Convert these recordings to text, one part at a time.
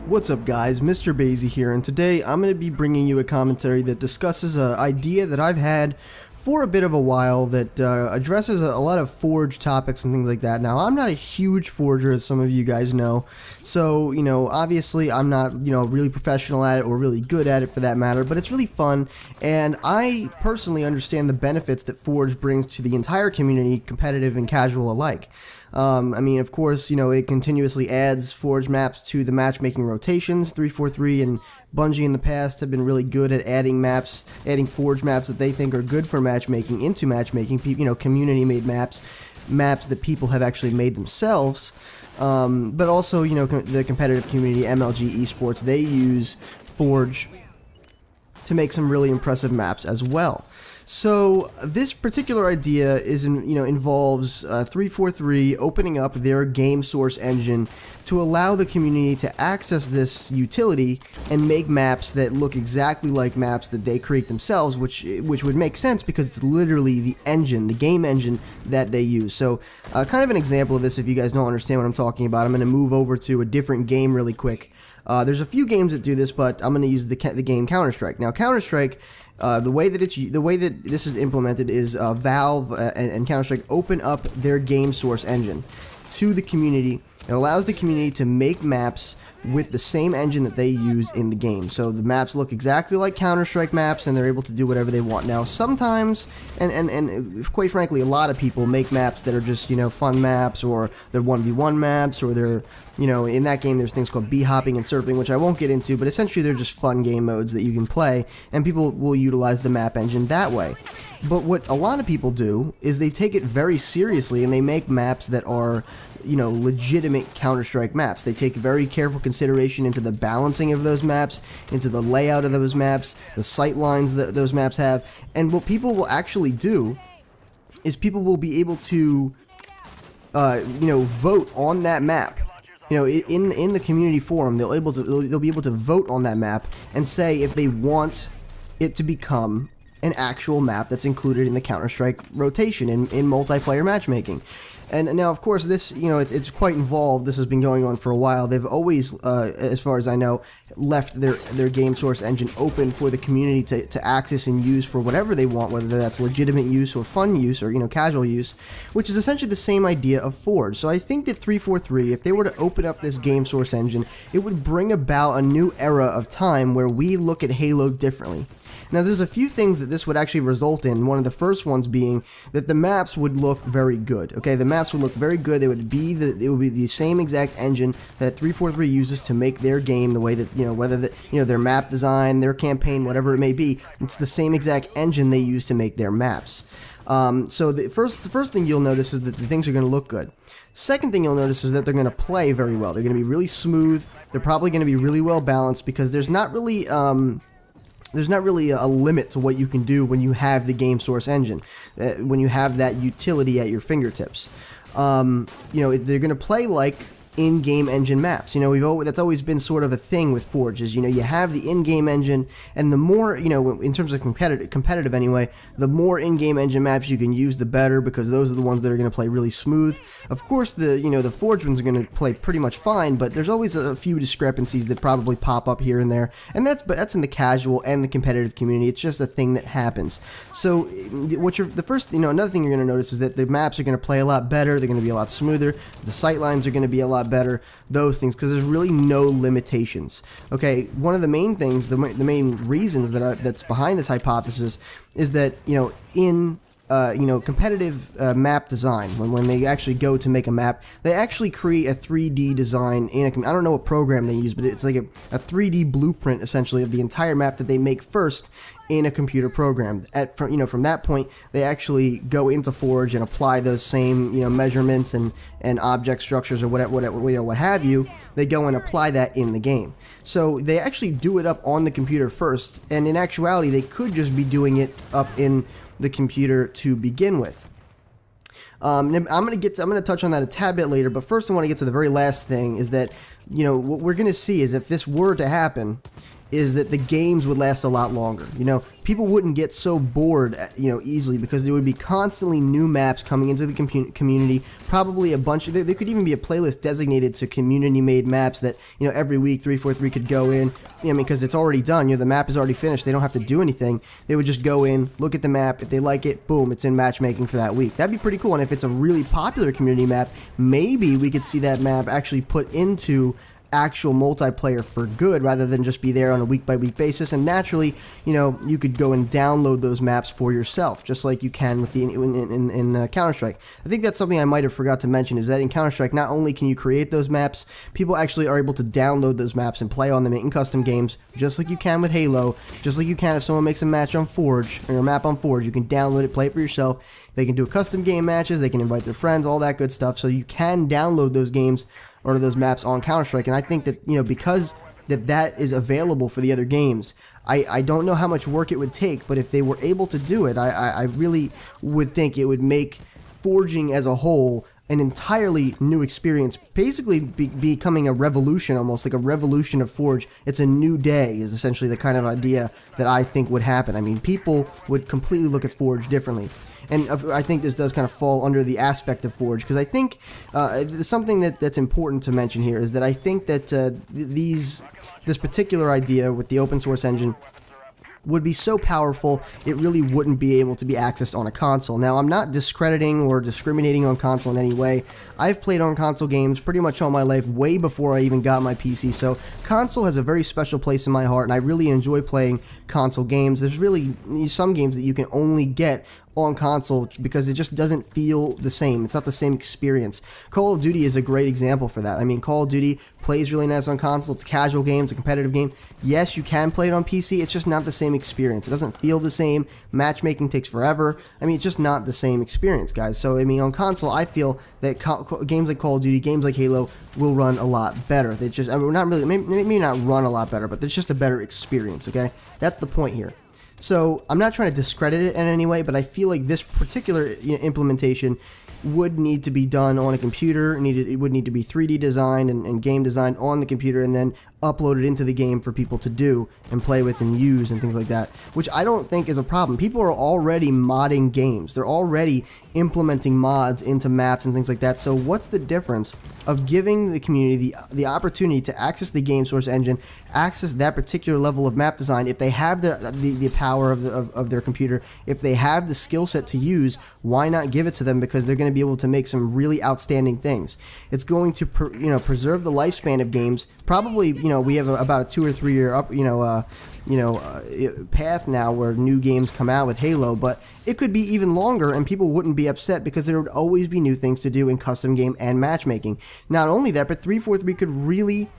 What's up guys, Mr. Basie here, and today I'm going to be bringing you a commentary that discusses an idea that I've had for a bit of a while that addresses a lot of Forge topics and things like that. Now, I'm not a huge forger, as some of you guys know, so, obviously I'm not, really professional at it or really good at it for that matter, but it's really fun, and I personally understand the benefits that Forge brings to the entire community, competitive and casual alike. Of course, it continuously adds Forge maps to the matchmaking rotations. 343 and Bungie in the past have been really good at adding Forge maps that they think are good for matchmaking into matchmaking. Community-made maps that people have actually made themselves. But also, the competitive community, MLG Esports, they use Forge to make some really impressive maps as well. So this particular idea involves 343 opening up their game source engine to allow the community to access this utility and make maps that look exactly like maps that they create themselves, which would make sense because it's literally the engine, the game engine that they use. So kind of an example of this, if you guys don't understand what I'm talking about, I'm going to move over to a different game really quick. There's a few games that do this, but I'm going to use the game Counter-Strike. Now, Counter-Strike, the way that this is implemented is Valve and Counter-Strike open up their game source engine to the community. It allows the community to make maps with the same engine that they use in the game. So the maps look exactly like Counter-Strike maps, and they're able to do whatever they want. Now, sometimes, and quite frankly, a lot of people make maps that are just, fun maps, or they're 1v1 maps, or they're, in that game there's things called bee-hopping and surfing, which I won't get into, but essentially they're just fun game modes that you can play, and people will utilize the map engine that way. But what a lot of people do is they take it very seriously, and they make maps that are, legitimate Counter-Strike maps. They take very careful consideration into the balancing of those maps, into the layout of those maps, the sight lines that those maps have, and what people will actually do is people will be able to, vote on that map. In the community forum, they'll be able to vote on that map and say if they want it to become an actual map that's included in the Counter-Strike rotation in multiplayer matchmaking. And now, of course, this, it's quite involved. This has been going on for a while. They've always, as far as I know, left their game source engine open for the community to access and use for whatever they want, whether that's legitimate use or fun use or, casual use, which is essentially the same idea of Forge. So I think that 343, if they were to open up this game source engine, it would bring about a new era of time where we look at Halo differently. Now, there's a few things that this would actually result in, one of the first ones being that the maps would look very good. Okay, the maps would look very good. It would be the same exact engine that 343 uses to make their game, the way that, whether their map design, their campaign, whatever it may be, it's the same exact engine they use to make their maps. So the first thing you'll notice is that the things are going to look good. Second thing you'll notice is that they're going to play very well. They're going to be really smooth. They're probably going to be really well balanced because there's not really a limit to what you can do when you have the game source engine, when you have that utility at your fingertips. They're going to play like in-game engine maps. That's always been sort of a thing with Forge is, you have the in-game engine, and the more, in terms of competitive anyway, the more in-game engine maps you can use, the better, because those are the ones that are going to play really smooth. Of course, the Forge ones are going to play pretty much fine, but there's always a few discrepancies that probably pop up here and there, and that's in the casual and the competitive community. It's just a thing that happens. So, another thing you're going to notice is that the maps are going to play a lot better. They're going to be a lot smoother. The sight lines are going to be a lot better, those things, because there's really no limitations. Okay, one of the main things, the main reasons that's behind this hypothesis is that, in competitive map design, when they actually go to make a map, they actually create a 3D design I don't know what program they use, but it's like a 3D blueprint essentially of the entire map that they make first in a computer program. From that point, they actually go into Forge and apply those same measurements and object structures or what have you. They go and apply that in the game. So they actually do it up on the computer first, and in actuality, they could just be doing it up in the computer to begin with. I'm going to touch on that a tad bit later, but first I want to get to the very last thing, is that what we're going to see is if this were to happen, is that the games would last a lot longer. You know, people wouldn't get so bored, you know, easily, because there would be constantly new maps coming into the community. Probably a bunch of, there could even be a playlist designated to community-made maps that, you know, every week 343 could go in. I mean, because it's already done. You know, the map is already finished. They don't have to do anything. They would just go in, look at the map. If they like it, boom, it's in matchmaking for that week. That'd be pretty cool. And if it's a really popular community map, maybe we could see that map actually put into actual multiplayer for good, rather than just be there on a week-by-week basis. And naturally, you know, you could go and download those maps for yourself, just like you can with the in Counter-Strike. I think that's something I might have forgot to mention, is that in Counter-Strike, not only can you create those maps, people actually are able to download those maps and play on them in custom games, just like you can with Halo, just like you can if someone makes a match on Forge, or a map on Forge. You can download it, play it for yourself. They can do custom game matches, they can invite their friends, all that good stuff. So you can download those games or those maps on Counter-Strike. And I think that, you know, because that is available for the other games, I don't know how much work it would take, but if they were able to do it, I really would think it would make forging as a whole an entirely new experience, basically becoming a revolution, almost like a revolution of Forge. It's a new day is essentially the kind of idea that I think would happen. I mean, people would completely look at Forge differently. And I think this does kind of fall under the aspect of Forge, because I think something that's important to mention here is that I think that this particular idea with the open source engine would be so powerful, it really wouldn't be able to be accessed on a console. Now, I'm not discrediting or discriminating on console in any way. I've played on console games pretty much all my life, way before I even got my PC, so console has a very special place in my heart, and I really enjoy playing console games. There's really some games that you can only get on console because it just doesn't feel the same. It's not the same experience. Call of Duty is a great example for that. I mean, Call of Duty plays really nice on console. It's a casual game. It's a competitive game. Yes, you can play it on PC. It's just not the same experience. It doesn't feel the same. Matchmaking takes forever. I mean, it's just not the same experience, guys. So, I mean, on console, I feel that games like Call of Duty, games like Halo will run a lot better. They just, I mean, not really, maybe not run a lot better, but there's just a better experience, okay? That's the point here. So I'm not trying to discredit it in any way, but I feel like this particular implementation would need to be done on a computer. It would need to be 3D designed and game designed on the computer, and then uploaded into the game for people to do and play with and use and things like that, which I don't think is a problem. People are already modding games. They're already implementing mods into maps and things like that. So what's the difference of giving the community the opportunity to access the game source engine, access that particular level of map design, if they have the power of their computer, if they have the skill set to use, why not give it to them? Because they're going to be able to make some really outstanding things. It's going to preserve the lifespan of games. Probably, we have about a 2 or 3 year path now where new games come out with Halo, but it could be even longer, and people wouldn't be upset because there would always be new things to do in custom game and matchmaking. Not only that, but 343 could really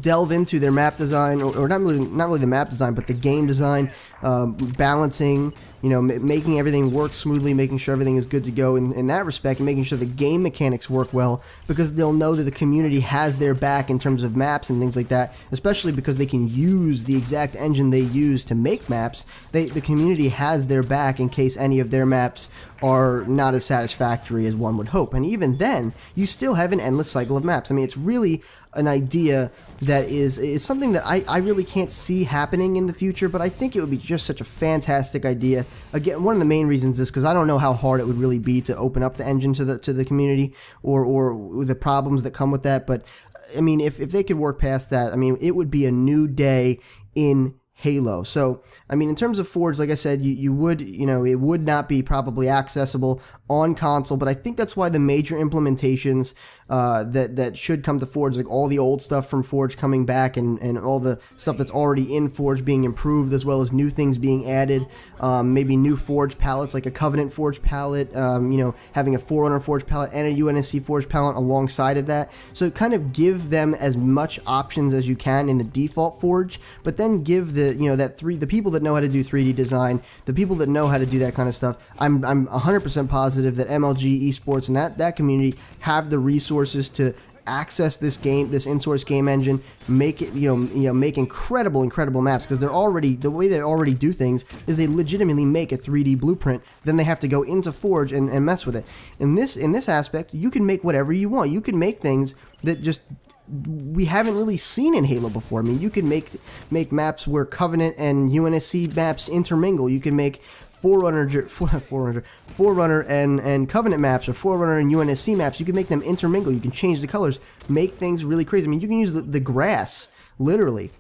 delve into their map design, or not really the map design, but the game design, balancing, making everything work smoothly, making sure everything is good to go in that respect, and making sure the game mechanics work well, because they'll know that the community has their back in terms of maps and things like that, especially because they can use the exact engine they use to make maps. The community has their back in case any of their maps are not as satisfactory as one would hope. And even then, you still have an endless cycle of maps. I mean, it's really an idea that is something that I really can't see happening in the future, but I think it would be just such a fantastic idea. Again, one of the main reasons is because I don't know how hard it would really be to open up the engine to the community, or the problems that come with that. But I mean, if they could work past that, I mean, it would be a new day in Halo. So, I mean, in terms of Forge, like I said, you would, it would not be probably accessible on console, but I think that's why the major implementations that should come to Forge, like all the old stuff from Forge coming back, and all the stuff that's already in Forge being improved, as well as new things being added, maybe new Forge palettes, like a Covenant Forge palette, having a Forerunner Forge palette and a UNSC Forge palette alongside of that. So kind of give them as much options as you can in the default Forge, but then give the people that know how to do 3D design, the people that know how to do that kind of stuff. I'm 100% positive that MLG esports and that community have the resources to access this game, this in-source game engine, make it, make incredible maps, because the way they already do things is they legitimately make a 3D blueprint, then they have to go into Forge and mess with it. In this aspect, you can make whatever you want. You can make things that just we haven't really seen in Halo before. I mean, you can make maps where Covenant and UNSC maps intermingle. You can make Forerunner and Covenant maps, or Forerunner and UNSC maps. You can make them intermingle. You can change the colors, make things really crazy. I mean, you can use the grass, literally,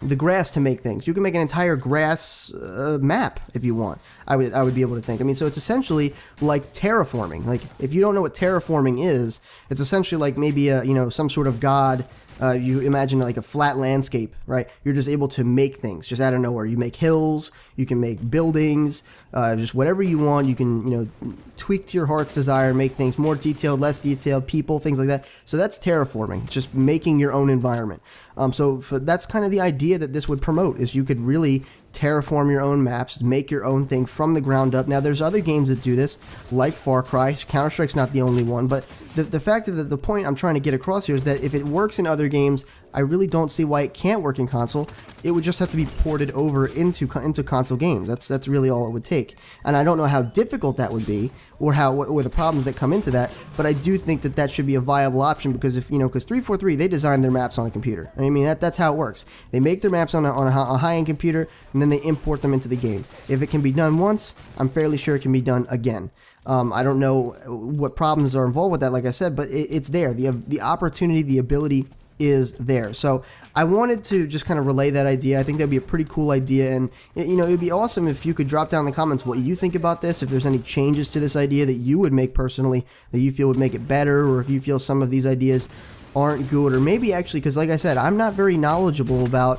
the grass to make things. You can make an entire grass map if you want. I would be able to think. I mean, so it's essentially like terraforming. Like, if you don't know what terraforming is, it's essentially like maybe some sort of god. You imagine like a flat landscape, right? You're just able to make things just out of nowhere. You make hills, you can make buildings, just whatever you want. You can, tweak to your heart's desire, make things more detailed, less detailed, people, things like that. So that's terraforming, just making your own environment. That's kind of the idea that this would promote, is you could really terraform your own maps, make your own thing from the ground up. Now, there's other games that do this, like Far Cry. Counter-Strike's not the only one, but the fact that the point I'm trying to get across here is that if it works in other games, I really don't see why it can't work in console. It would just have to be ported over into console games. That's really all it would take. And I don't know how difficult that would be, or the problems that come into that, but I do think that should be a viable option, because because 343, they design their maps on a computer. I mean, that's how it works. They make their maps on a high-end computer, and then they import them into the game. If it can be done once, I'm fairly sure it can be done again. I don't know what problems are involved with that, like I said, but it's there. The opportunity, the ability is there. So I wanted to just kind of relay that idea. I think that'd be a pretty cool idea, and it'd be awesome if you could drop down in the comments what you think about this, if there's any changes to this idea that you would make personally that you feel would make it better, or if you feel some of these ideas aren't good, or maybe actually, because like I said, I'm not very knowledgeable about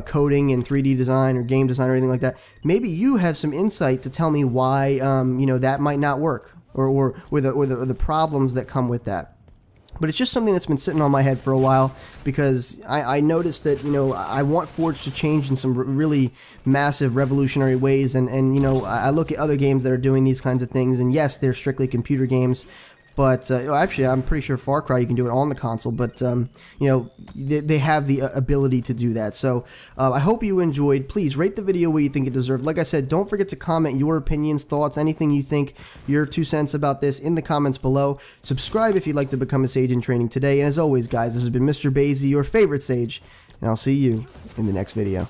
coding and 3D design or game design or anything like that. Maybe you have some insight to tell me why that might not work, or the problems that come with that. But it's just something that's been sitting on my head for a while, because I noticed that I want Forge to change in some really massive, revolutionary ways, and I look at other games that are doing these kinds of things, and yes, they're strictly computer games. But actually, I'm pretty sure Far Cry, you can do it on the console, but they have the ability to do that. So I hope you enjoyed. Please rate the video what you think it deserved. Like I said, don't forget to comment your opinions, thoughts, anything you think, your 2 cents about this in the comments below. Subscribe if you'd like to become a Sage in Training today. And as always, guys, this has been Mr. Basie, your favorite Sage, and I'll see you in the next video.